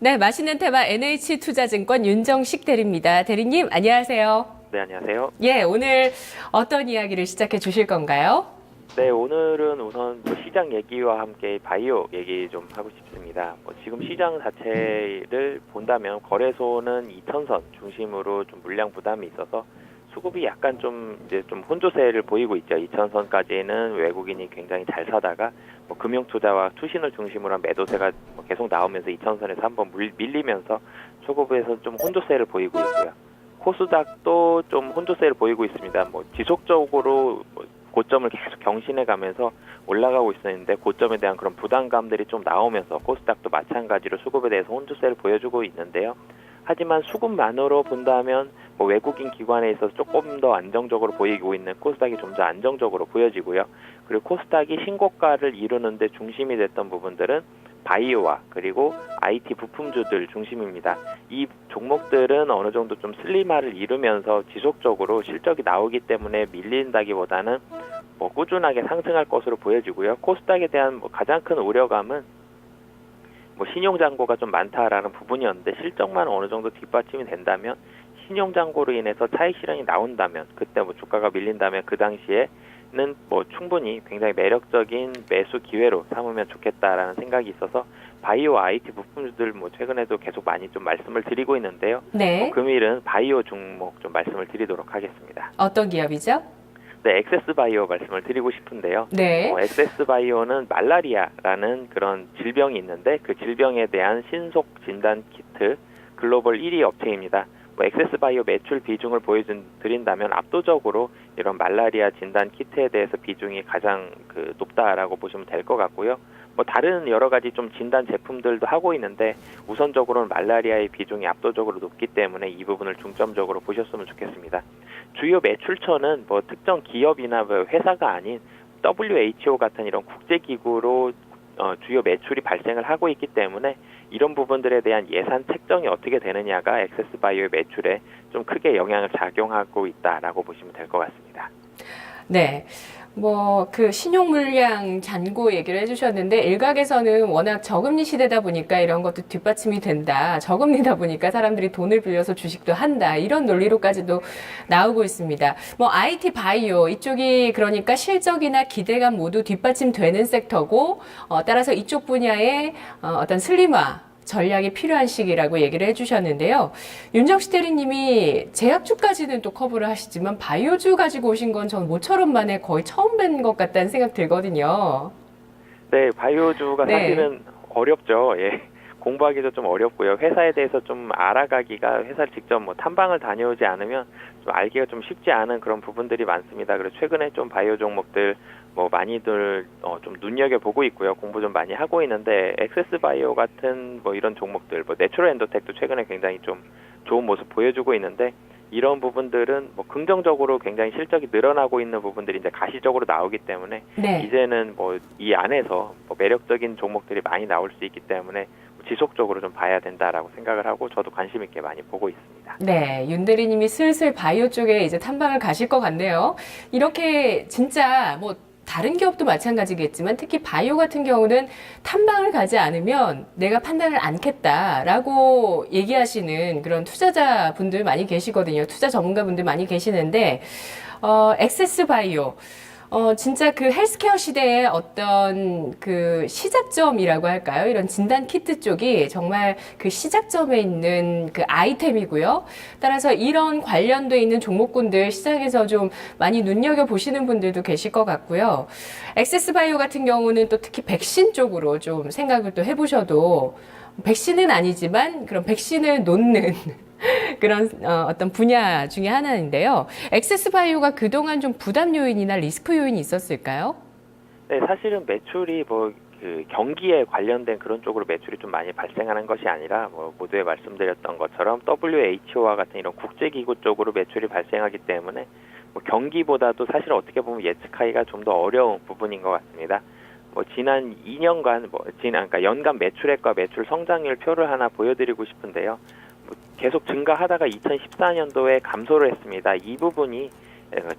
네, 맛있는 테마 NH투자증권 윤정식 대리입니다. 대리님, 안녕하세요. 네, 안녕하세요. 예, 오늘 어떤 이야기를 시작해 주실 건가요? 네, 오늘은 우선 시장 얘기와 함께 바이오 얘기 좀 하고 싶습니다. 지금 시장 자체를 본다면 거래소는 2천선 중심으로 좀 물량 부담이 있어서 수급이 약간 좀 혼조세를 보이고 있죠. 2천선까지는 외국인이 굉장히 잘 사다가 금융 투자와 투신을 중심으로 한 매도세가 계속 나오면서 2천선에서 한번 밀리면서 초급에서 좀 혼조세를 보이고 있고요. 코스닥도 좀 혼조세를 보이고 있습니다. 지속적으로 고점을 계속 경신해 가면서 올라가고 있었는데 고점에 대한 그런 부담감들이 좀 나오면서 코스닥도 마찬가지로 수급에 대해서 혼조세를 보여주고 있는데요. 하지만 수급만으로 본다면 외국인 기관에 있어서 조금 더 안정적으로 보이고 있는 코스닥이 좀 더 안정적으로 보여지고요. 그리고 코스닥이 신고가를 이루는데 중심이 됐던 부분들은 바이오와 그리고 IT 부품주들 중심입니다. 이 종목들은 어느 정도 좀 슬림화를 이루면서 지속적으로 실적이 나오기 때문에 밀린다기보다는 꾸준하게 상승할 것으로 보여지고요. 코스닥에 대한 가장 큰 우려감은 신용잔고가 좀 많다라는 부분이었는데 실적만 어느 정도 뒷받침이 된다면 신용잔고로 인해서 차익 실현이 나온다면 그때 주가가 밀린다면 그 당시에는 충분히 굉장히 매력적인 매수 기회로 삼으면 좋겠다라는 생각이 있어서 바이오 IT 부품주들 최근에도 계속 많이 좀 말씀을 드리고 있는데요. 네. 금일은 바이오 종목 좀 말씀을 드리도록 하겠습니다. 어떤 기업이죠? 네, 엑세스바이오 말씀을 드리고 싶은데요. 네. 엑세스바이오는 말라리아라는 그런 질병이 있는데 그 질병에 대한 신속 진단 키트 글로벌 1위 업체입니다. 엑세스바이오 매출 비중을 보여드린다면 압도적으로 이런 말라리아 진단 키트에 대해서 비중이 가장 높다라고 보시면 될 것 같고요. 다른 여러 가지 좀 진단 제품들도 하고 있는데 우선적으로는 말라리아의 비중이 압도적으로 높기 때문에 이 부분을 중점적으로 보셨으면 좋겠습니다. 주요 매출처는 특정 기업이나 회사가 아닌 WHO 같은 이런 국제기구로 주요 매출이 발생을 하고 있기 때문에 이런 부분들에 대한 예산 책정이 어떻게 되느냐가 엑세스바이오의 매출에 좀 크게 영향을 작용하고 있다라고 보시면 될 것 같습니다. 네. 신용 물량 잔고 얘기를 해주셨는데, 일각에서는 워낙 저금리 시대다 보니까 이런 것도 뒷받침이 된다. 저금리다 보니까 사람들이 돈을 빌려서 주식도 한다. 이런 논리로까지도 나오고 있습니다. IT 바이오, 이쪽이 그러니까 실적이나 기대감 모두 뒷받침되는 섹터고, 따라서 이쪽 분야의 어떤 슬림화, 전략이 필요한 시기라고 얘기를 해주셨는데요. 윤정식 대리님이 제약주까지는 또 커버를 하시지만 바이오주 가지고 오신 건 전 모처럼 만에 거의 처음 뵌 것 같다는 생각 들거든요. 네, 바이오주가 네. 사실은 어렵죠. 예. 공부하기도 좀 어렵고요. 회사에 대해서 좀 알아가기가 회사를 직접 탐방을 다녀오지 않으면 좀 알기가 좀 쉽지 않은 그런 부분들이 많습니다. 그래서 최근에 좀 바이오 종목들 많이들 좀 눈여겨보고 있고요. 공부 좀 많이 하고 있는데 엑세스바이오 같은 이런 종목들 내추럴 엔도텍도 최근에 굉장히 좀 좋은 모습 보여주고 있는데 이런 부분들은 긍정적으로 굉장히 실적이 늘어나고 있는 부분들이 이제 가시적으로 나오기 때문에 네. 이제는 이 안에서 매력적인 종목들이 많이 나올 수 있기 때문에 지속적으로 좀 봐야 된다라고 생각을 하고 저도 관심 있게 많이 보고 있습니다. 네, 윤 대리님이 슬슬 바이오 쪽에 이제 탐방을 가실 것 같네요. 이렇게 진짜 다른 기업도 마찬가지겠지만 특히 바이오 같은 경우는 탐방을 가지 않으면 내가 판단을 않겠다라고 얘기하시는 그런 투자자 분들 많이 계시거든요. 투자 전문가 분들 많이 계시는데 엑세스 바이오 진짜 그 헬스케어 시대의 어떤 그 시작점이라고 할까요? 이런 진단 키트 쪽이 정말 그 시작점에 있는 그 아이템이고요. 따라서 이런 관련돼 있는 종목군들 시장에서 좀 많이 눈여겨보시는 분들도 계실 것 같고요. 엑세스바이오 같은 경우는 또 특히 백신 쪽으로 좀 생각을 또 해보셔도 백신은 아니지만 그런 백신을 놓는 그런 어떤 분야 중에 하나인데요. 엑세스바이오가 그동안 좀 부담 요인이나 리스크 요인이 있었을까요? 네, 사실은 매출이 경기에 관련된 그런 쪽으로 매출이 좀 많이 발생하는 것이 아니라 모두에 말씀드렸던 것처럼 WHO와 같은 이런 국제기구 쪽으로 매출이 발생하기 때문에 경기보다도 사실 어떻게 보면 예측하기가 좀 더 어려운 부분인 것 같습니다. 지난 2년간 그러니까 연간 매출액과 매출 성장률 표를 하나 보여드리고 싶은데요. 계속 증가하다가 2014년도에 감소를 했습니다. 이 부분이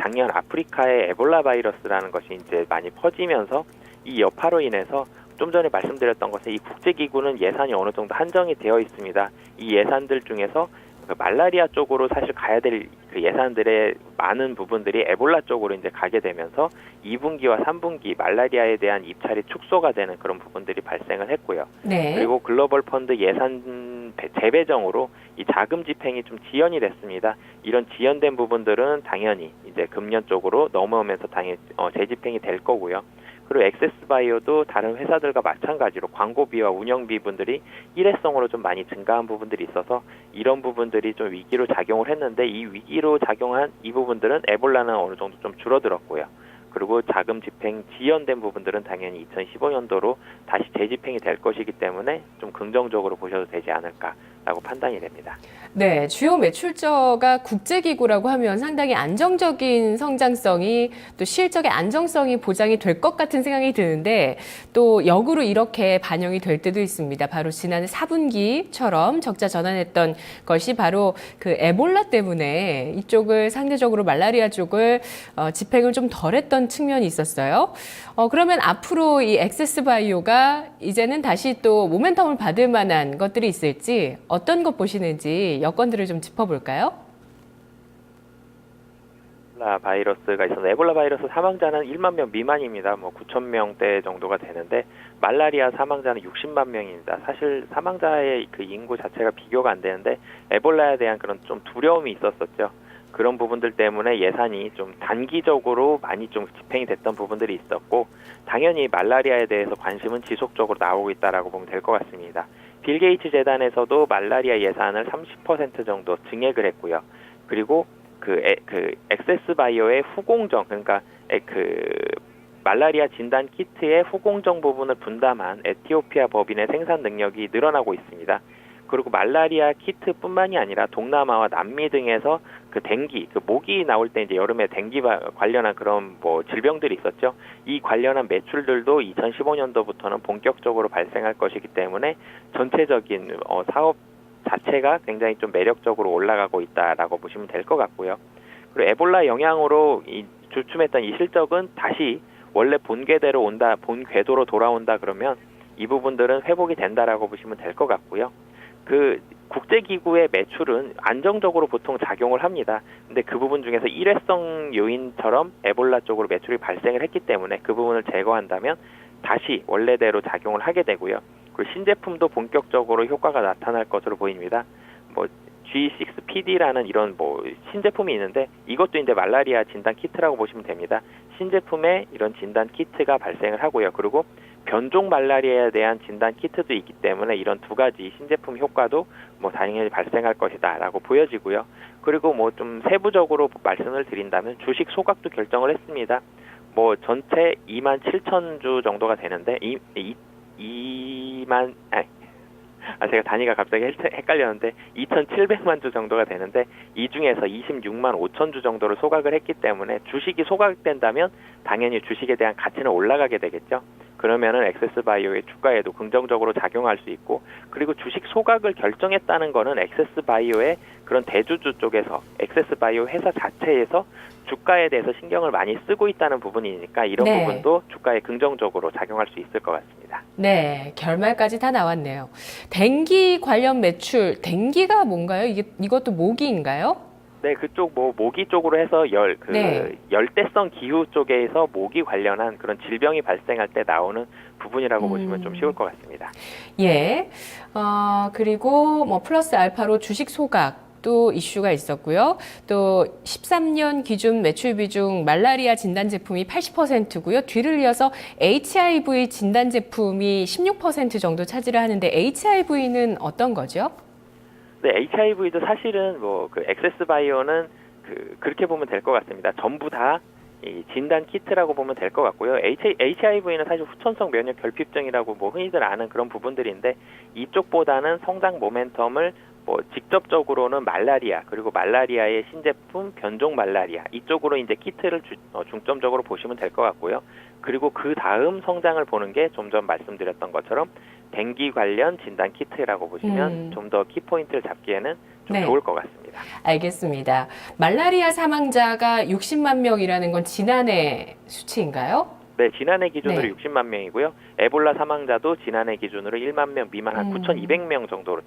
작년 아프리카의 에볼라 바이러스라는 것이 이제 많이 퍼지면서 이 여파로 인해서 좀 전에 말씀드렸던 것은 이 국제기구는 예산이 어느 정도 한정이 되어 있습니다. 이 예산들 중에서 그 말라리아 쪽으로 사실 가야 될 그 예산들의 많은 부분들이 에볼라 쪽으로 이제 가게 되면서 2분기와 3분기 말라리아에 대한 입찰이 축소가 되는 그런 부분들이 발생을 했고요. 네. 그리고 글로벌 펀드 예산 재배정으로 이 자금 집행이 좀 지연이 됐습니다. 이런 지연된 부분들은 당연히 이제 금년 쪽으로 넘어오면서 당연히 재집행이 될 거고요. 그리고 엑세스바이오도 다른 회사들과 마찬가지로 광고비와 운영비 분들이 일회성으로 좀 많이 증가한 부분들이 있어서 이런 부분들이 좀 위기로 작용을 했는데 이 위기로 작용한 이 부분들은 에볼라는 어느 정도 좀 줄어들었고요. 그리고 자금 집행 지연된 부분들은 당연히 2015년도로 다시 재집행이 될 것이기 때문에 좀 긍정적으로 보셔도 되지 않을까라고 판단이 됩니다. 네, 주요 매출처가 국제기구라고 하면 상당히 안정적인 성장성이 또 실적의 안정성이 보장이 될 것 같은 생각이 드는데 또 역으로 이렇게 반영이 될 때도 있습니다. 바로 지난해 4분기처럼 적자 전환했던 것이 바로 그 에볼라 때문에 이쪽을 상대적으로 말라리아 쪽을 집행을 좀 덜했던 측면이 있었어요. 그러면 앞으로 이 엑세스바이오가 이제는 다시 또 모멘텀을 받을 만한 것들이 있을지 어떤 것 보시는지 여건들을 좀 짚어볼까요? 에볼라 바이러스가 있어서 에볼라 바이러스 사망자는 1만 명 미만입니다. 뭐 9천 명대 정도가 되는데 말라리아 사망자는 60만 명입니다. 사실 사망자의 그 인구 자체가 비교가 안 되는데 에볼라에 대한 그런 좀 두려움이 있었었죠. 그런 부분들 때문에 예산이 좀 단기적으로 많이 좀 집행이 됐던 부분들이 있었고 당연히 말라리아에 대해서 관심은 지속적으로 나오고 있다라고 보면 될 것 같습니다. 빌 게이츠 재단에서도 말라리아 예산을 30% 정도 증액을 했고요. 그리고 그 엑세스바이오의 후공정 그러니까 말라리아 진단 키트의 후공정 부분을 분담한 에티오피아 법인의 생산 능력이 늘어나고 있습니다. 그리고 말라리아 키트뿐만이 아니라 동남아와 남미 등에서 그 댕기, 그 모기 나올 때 이제 여름에 댕기 관련한 그런 뭐 질병들이 있었죠. 이 관련한 매출들도 2015년도부터는 본격적으로 발생할 것이기 때문에 전체적인 사업 자체가 굉장히 좀 매력적으로 올라가고 있다라고 보시면 될 것 같고요. 그리고 에볼라 영향으로 주춤했던 이 실적은 다시 원래 본 궤도로 돌아온다 그러면 이 부분들은 회복이 된다라고 보시면 될 것 같고요. 그 국제기구의 매출은 안정적으로 보통 작용을 합니다. 근데 그 부분 중에서 일회성 요인처럼 에볼라 쪽으로 매출이 발생을 했기 때문에 그 부분을 제거한다면 다시 원래대로 작용을 하게 되고요. 그리고 신제품도 본격적으로 효과가 나타날 것으로 보입니다. 뭐 G6PD라는 이런 뭐 신제품이 있는데 이것도 이제 말라리아 진단 키트라고 보시면 됩니다. 신제품에 이런 진단 키트가 발생을 하고요. 그리고 변종 말라리아에 대한 진단 키트도 있기 때문에 이런 두 가지 신제품 효과도 뭐 당연히 발생할 것이다라고 보여지고요. 그리고 뭐 좀 세부적으로 말씀을 드린다면 주식 소각도 결정을 했습니다. 뭐 전체 2만 7천 주 정도가 되는데 제가 단위가 갑자기 헷갈렸는데 2,700만 주 정도가 되는데 이 중에서 26만 5천 주 정도를 소각을 했기 때문에 주식이 소각된다면 당연히 주식에 대한 가치는 올라가게 되겠죠. 그러면은 엑세스바이오의 주가에도 긍정적으로 작용할 수 있고 그리고 주식 소각을 결정했다는 거는 엑세스바이오의 그런 대주주 쪽에서 엑세스바이오 회사 자체에서 주가에 대해서 신경을 많이 쓰고 있다는 부분이니까 이런 네. 부분도 주가에 긍정적으로 작용할 수 있을 것 같습니다. 네, 결말까지 다 나왔네요. 댕기 관련 매출, 댕기가 뭔가요? 이것도 모기인가요? 네, 그쪽 뭐 모기 쪽으로 해서 네. 열대성 기후 쪽에서 모기 관련한 그런 질병이 발생할 때 나오는 부분이라고 보시면 좀 쉬울 것 같습니다. 예. 그리고 뭐 플러스 알파로 주식 소각도 이슈가 있었고요. 또 13년 기준 매출 비중 말라리아 진단 제품이 80%고요. 뒤를 이어서 HIV 진단 제품이 16% 정도 차지를 하는데 HIV는 어떤 거죠? 네, HIV도 사실은 뭐 그 엑세스바이오는 그렇게 보면 될 것 같습니다. 전부 다 이 진단 키트라고 보면 될 것 같고요. HIV는 사실 후천성 면역 결핍증이라고 뭐 흔히들 아는 그런 부분들인데 이쪽보다는 성장 모멘텀을 뭐 직접적으로는 말라리아 그리고 말라리아의 신제품 변종 말라리아 이쪽으로 이제 키트를 중점적으로 보시면 될 것 같고요. 그리고 그 다음 성장을 보는 게 좀 전 말씀드렸던 것처럼 댕기 관련 진단 키트라고 보시면 좀 더 키포인트를 잡기에는 좀 네. 좋을 것 같습니다. 알겠습니다. 말라리아 사망자가 60만 명이라는 건 지난해 수치인가요? 네, 지난해 기준으로 네. 60만 명이고요. 에볼라 사망자도 지난해 기준으로 1만 명 미만 한 9,200명 정도로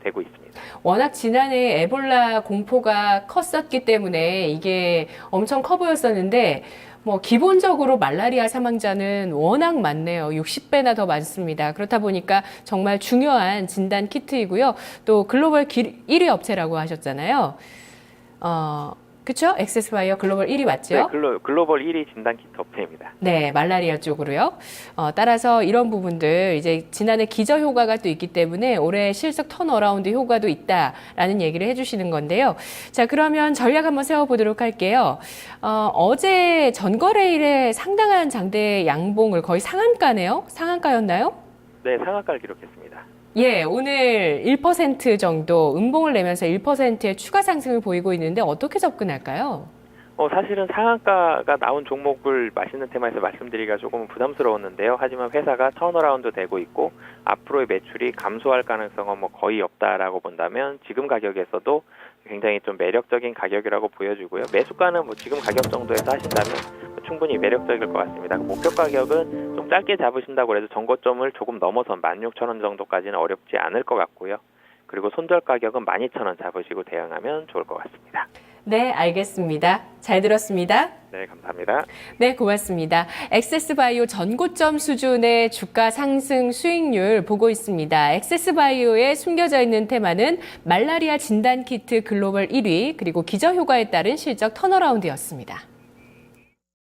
되고 있습니다. 워낙 지난해 에볼라 공포가 컸었기 때문에 이게 엄청 커 보였었는데 뭐 기본적으로 말라리아 사망자는 워낙 많네요. 60배나 더 많습니다. 그렇다 보니까 정말 중요한 진단 키트이고요. 또 글로벌 1위 업체라고 하셨잖아요. 그쵸? 엑세스바이오 글로벌 1위 맞죠? 네, 글로벌 1위 진단 키트 업체입니다. 네, 말라리아 쪽으로요. 따라서 이런 부분들 이제 지난해 기저 효과가 또 있기 때문에 올해 실적 턴어라운드 효과도 있다라는 얘기를 해주시는 건데요. 자, 그러면 전략 한번 세워보도록 할게요. 어제 전거래일에 상당한 장대 양봉을 거의 상한가네요. 상한가였나요? 네, 상한가를 기록했습니다. 예, 오늘 1% 정도 음봉을 내면서 1%의 추가 상승을 보이고 있는데 어떻게 접근할까요? 사실은 상한가가 나온 종목을 맛있는 테마에서 말씀드리기가 조금 부담스러웠는데요. 하지만 회사가 턴어라운드 되고 있고 앞으로의 매출이 감소할 가능성은 뭐 거의 없다라고 본다면 지금 가격에서도 굉장히 좀 매력적인 가격이라고 보여지고요. 매수가는 뭐 지금 가격 정도에서 하신다면 충분히 매력적일 것 같습니다. 목표 가격은 좀 짧게 잡으신다고 해도 전고점을 조금 넘어선 16,000원 정도까지는 어렵지 않을 것 같고요. 그리고 손절 가격은 12,000원 잡으시고 대응하면 좋을 것 같습니다. 네, 알겠습니다. 잘 들었습니다. 네, 감사합니다. 네, 고맙습니다. 엑세스바이오 전고점 수준의 주가 상승 수익률 보고 있습니다. 엑세스바이오에 숨겨져 있는 테마는 말라리아 진단키트 글로벌 1위 그리고 기저효과에 따른 실적 턴어라운드였습니다.